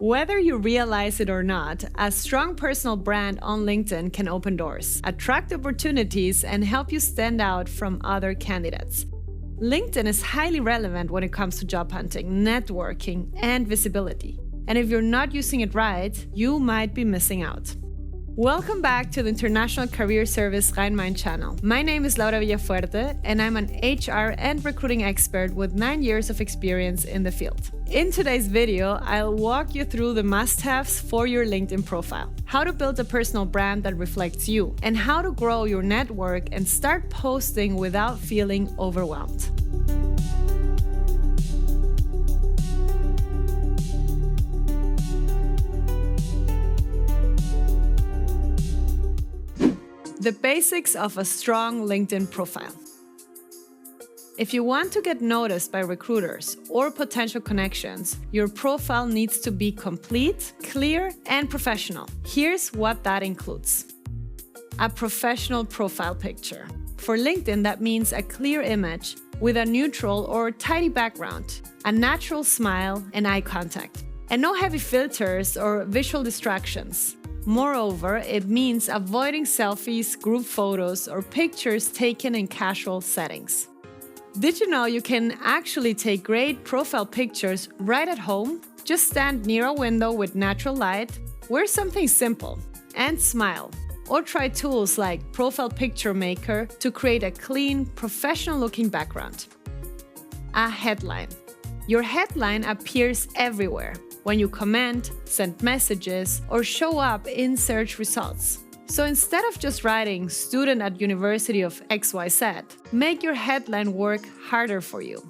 Whether you realize it or not, a strong personal brand on LinkedIn can open doors, attract opportunities, and help you stand out from other candidates. LinkedIn is highly relevant when it comes to job hunting, networking, and visibility. And if you're not using it right, you might be missing out. Welcome back to the International Career Service Rhein-Main channel. My name is Laura Villafuerte, and I'm an HR and recruiting expert with 9 years of experience in the field. In today's video, I'll walk you through the must-haves for your LinkedIn profile, how to build a personal brand that reflects you, and how to grow your network and start posting without feeling overwhelmed. The basics of a strong LinkedIn profile. If you want to get noticed by recruiters or potential connections, your profile needs to be complete, clear, and professional. Here's what that includes. A professional profile picture. For LinkedIn, that means a clear image with a neutral or tidy background, a natural smile, and eye contact, and no heavy filters or visual distractions. Moreover, it means avoiding selfies, group photos, or pictures taken in casual settings. Did you know you can actually take great profile pictures right at home? Just stand near a window with natural light, wear something simple, and smile. Or try tools like Profile Picture Maker to create a clean, professional-looking background. A headline. Your headline appears everywhere. When you comment, send messages, or show up in search results. So instead of just writing student at University of XYZ, make your headline work harder for you.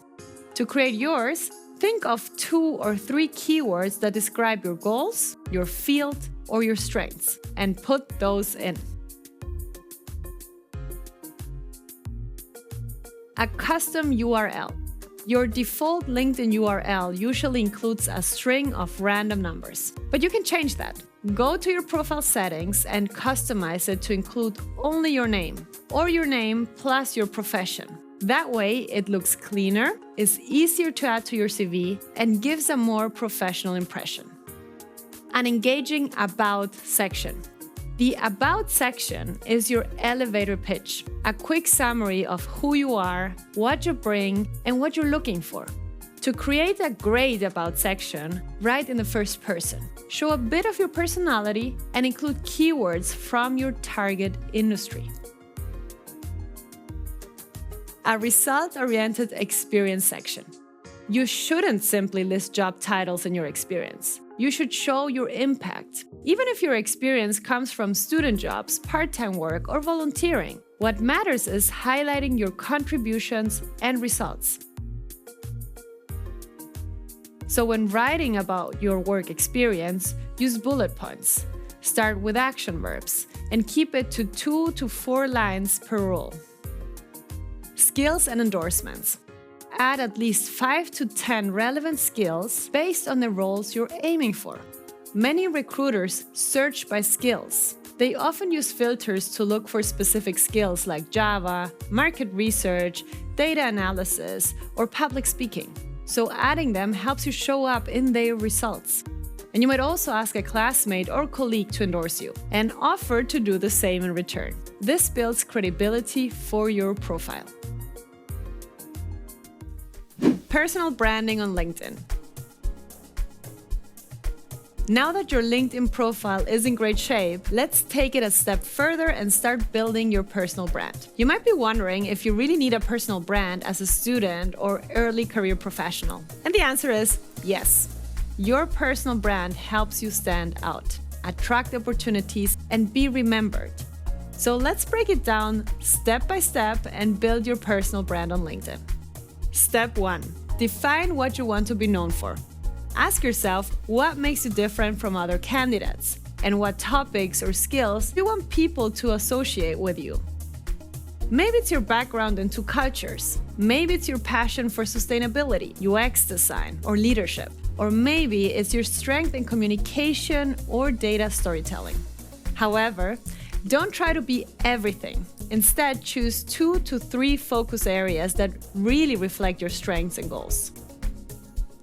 To create yours, think of 2 or 3 keywords that describe your goals, your field, or your strengths, and put those in. A custom URL. Your default LinkedIn URL usually includes a string of random numbers, but you can change that. Go to your profile settings and customize it to include only your name, or your name plus your profession. That way, it looks cleaner, is easier to add to your CV, and gives a more professional impression. An engaging About section. The About section is your elevator pitch, a quick summary of who you are, what you bring, and what you're looking for. To create a great About section, write in the first person. Show a bit of your personality and include keywords from your target industry. A result-oriented experience section. You shouldn't simply list job titles in your experience. You should show your impact. Even if your experience comes from student jobs, part-time work, or volunteering, what matters is highlighting your contributions and results. So when writing about your work experience, use bullet points. Start with action verbs and keep it to 2 to 4 lines per role. Skills and endorsements. Add at least 5 to 10 relevant skills based on the roles you're aiming for. Many recruiters search by skills. They often use filters to look for specific skills like Java, market research, data analysis, or public speaking. So adding them helps you show up in their results. And you might also ask a classmate or colleague to endorse you and offer to do the same in return. This builds credibility for your profile. Personal branding on LinkedIn. Now that your LinkedIn profile is in great shape, let's take it a step further and start building your personal brand. You might be wondering if you really need a personal brand as a student or early career professional. And the answer is yes. Your personal brand helps you stand out, attract opportunities, and be remembered. So let's break it down step by step and build your personal brand on LinkedIn. Step 1. Define what you want to be known for. Ask yourself what makes you different from other candidates and what topics or skills you want people to associate with you. Maybe it's your background in 2 cultures. Maybe it's your passion for sustainability, UX design, or leadership. Or maybe it's your strength in communication or data storytelling. However, don't try to be everything. Instead, choose 2 to 3 focus areas that really reflect your strengths and goals.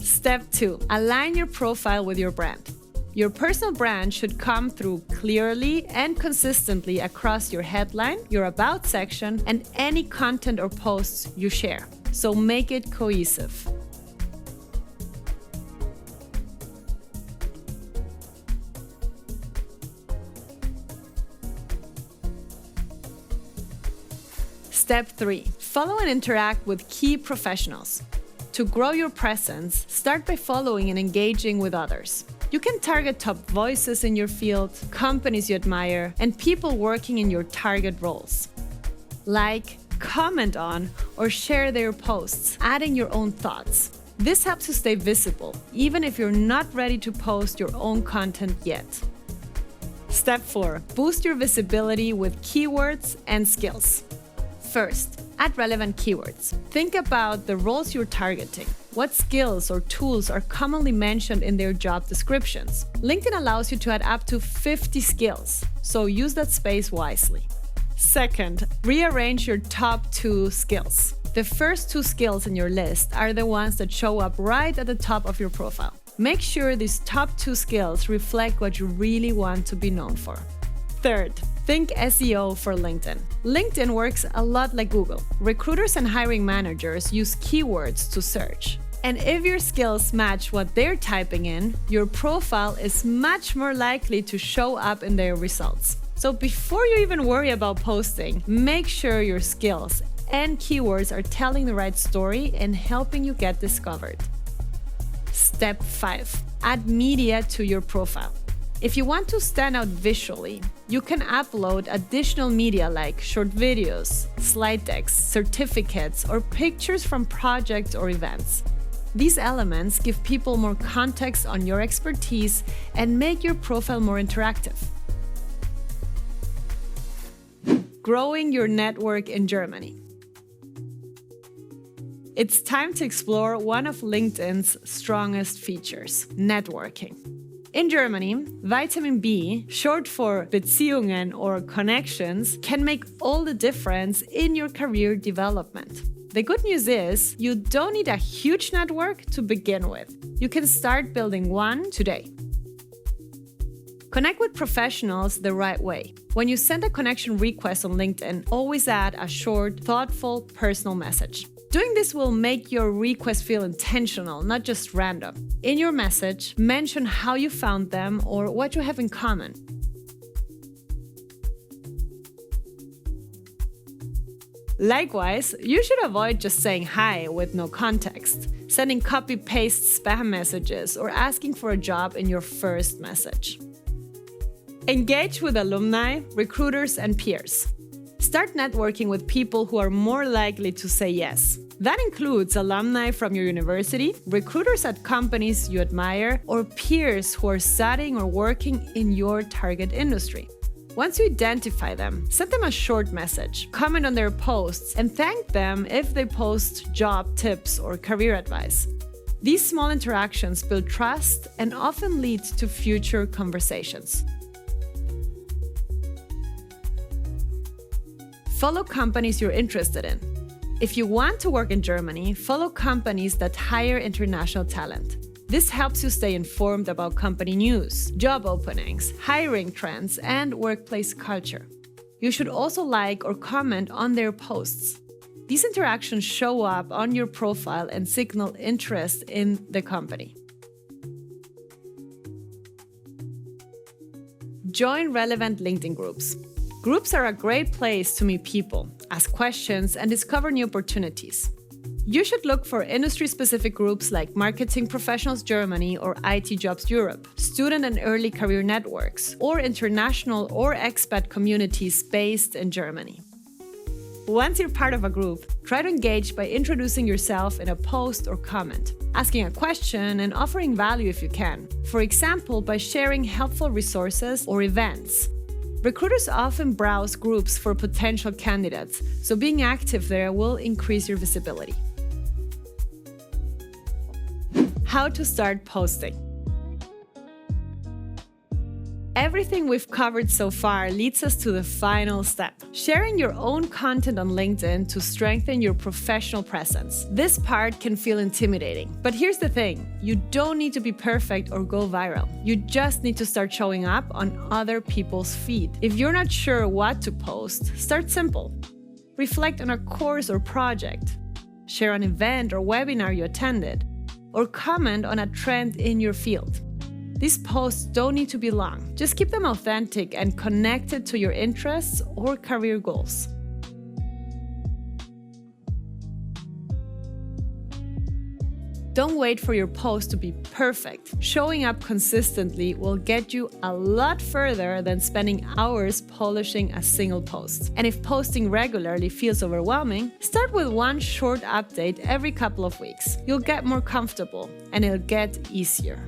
Step 2. Align your profile with your brand. Your personal brand should come through clearly and consistently across your headline, your About section, and any content or posts you share. So make it cohesive. Step 3. Follow and interact with key professionals. To grow your presence, start by following and engaging with others. You can target top voices in your field, companies you admire, and people working in your target roles. Like, comment on, or share their posts, adding your own thoughts. This helps you stay visible, even if you're not ready to post your own content yet. Step 4. Boost your visibility with keywords and skills. First, add relevant keywords. Think about the roles you're targeting. What skills or tools are commonly mentioned in their job descriptions? LinkedIn allows you to add up to 50 skills, so use that space wisely. Second, rearrange your top 2 skills. The first 2 skills in your list are the ones that show up right at the top of your profile. Make sure these top 2 skills reflect what you really want to be known for. Third, think SEO for LinkedIn. LinkedIn works a lot like Google. Recruiters and hiring managers use keywords to search. And if your skills match what they're typing in, your profile is much more likely to show up in their results. So before you even worry about posting, make sure your skills and keywords are telling the right story and helping you get discovered. Step 5. Add media to your profile. If you want to stand out visually, you can upload additional media like short videos, slide decks, certificates, or pictures from projects or events. These elements give people more context on your expertise and make your profile more interactive. Growing your network in Germany. It's time to explore one of LinkedIn's strongest features, networking. In Germany, vitamin B, short for Beziehungen or connections, can make all the difference in your career development. The good news is, you don't need a huge network to begin with. You can start building one today. Connect with professionals the right way. When you send a connection request on LinkedIn, always add a short, thoughtful, personal message. Doing this will make your request feel intentional, not just random. In your message, mention how you found them or what you have in common. Likewise, you should avoid just saying hi with no context, sending copy-paste spam messages, or asking for a job in your first message. Engage with alumni, recruiters, and peers. Start networking with people who are more likely to say yes. That includes alumni from your university, recruiters at companies you admire, or peers who are studying or working in your target industry. Once you identify them, send them a short message, comment on their posts, and thank them if they post job tips or career advice. These small interactions build trust and often lead to future conversations. Follow companies you're interested in. If you want to work in Germany, follow companies that hire international talent. This helps you stay informed about company news, job openings, hiring trends, and workplace culture. You should also like or comment on their posts. These interactions show up on your profile and signal interest in the company. Join relevant LinkedIn groups. Groups are a great place to meet people, ask questions, and discover new opportunities. You should look for industry-specific groups like Marketing Professionals Germany or IT Jobs Europe, student and early career networks, or international or expat communities based in Germany. Once you're part of a group, try to engage by introducing yourself in a post or comment, asking a question, and offering value if you can. For example, by sharing helpful resources or events. Recruiters often browse groups for potential candidates, so being active there will increase your visibility. How to start posting. Everything we've covered so far leads us to the final step: sharing your own content on LinkedIn to strengthen your professional presence. This part can feel intimidating, but here's the thing: you don't need to be perfect or go viral. You just need to start showing up on other people's feed. If you're not sure what to post, start simple. Reflect on a course or project. Share an event or webinar you attended, or comment on a trend in your field. These posts don't need to be long. Just keep them authentic and connected to your interests or career goals. Don't wait for your post to be perfect. Showing up consistently will get you a lot further than spending hours polishing a single post. And if posting regularly feels overwhelming, start with one short update every couple of weeks. You'll get more comfortable and it'll get easier.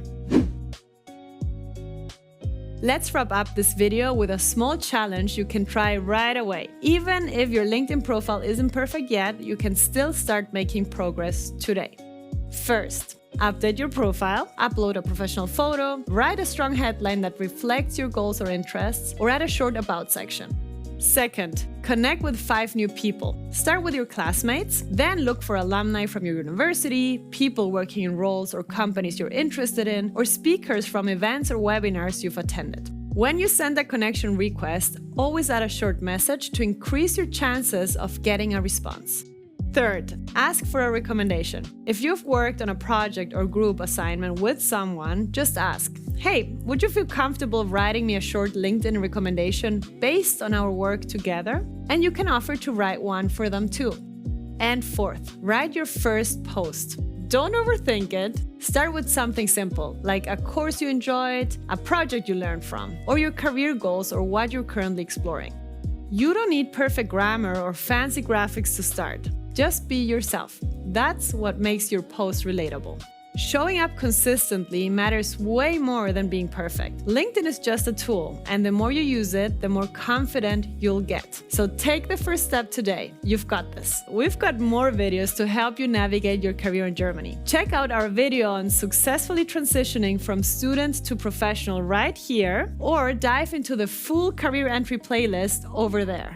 Let's wrap up this video with a small challenge you can try right away. Even if your LinkedIn profile isn't perfect yet, you can still start making progress today. First, update your profile, upload a professional photo, write a strong headline that reflects your goals or interests, or add a short about section. Second, connect with 5 new people. Start with your classmates, then look for alumni from your university, people working in roles or companies you're interested in, or speakers from events or webinars you've attended. When you send a connection request, always add a short message to increase your chances of getting a response. Third, ask for a recommendation. If you've worked on a project or group assignment with someone, just ask, "Hey, would you feel comfortable writing me a short LinkedIn recommendation based on our work together?" And you can offer to write one for them too. And fourth, write your first post. Don't overthink it. Start with something simple, like a course you enjoyed, a project you learned from, or your career goals or what you're currently exploring. You don't need perfect grammar or fancy graphics to start. Just be yourself. That's what makes your post relatable. Showing up consistently matters way more than being perfect. LinkedIn is just a tool, and the more you use it, the more confident you'll get. So take the first step today. You've got this. We've got more videos to help you navigate your career in Germany. Check out our video on successfully transitioning from student to professional right here, or dive into the full career entry playlist over there.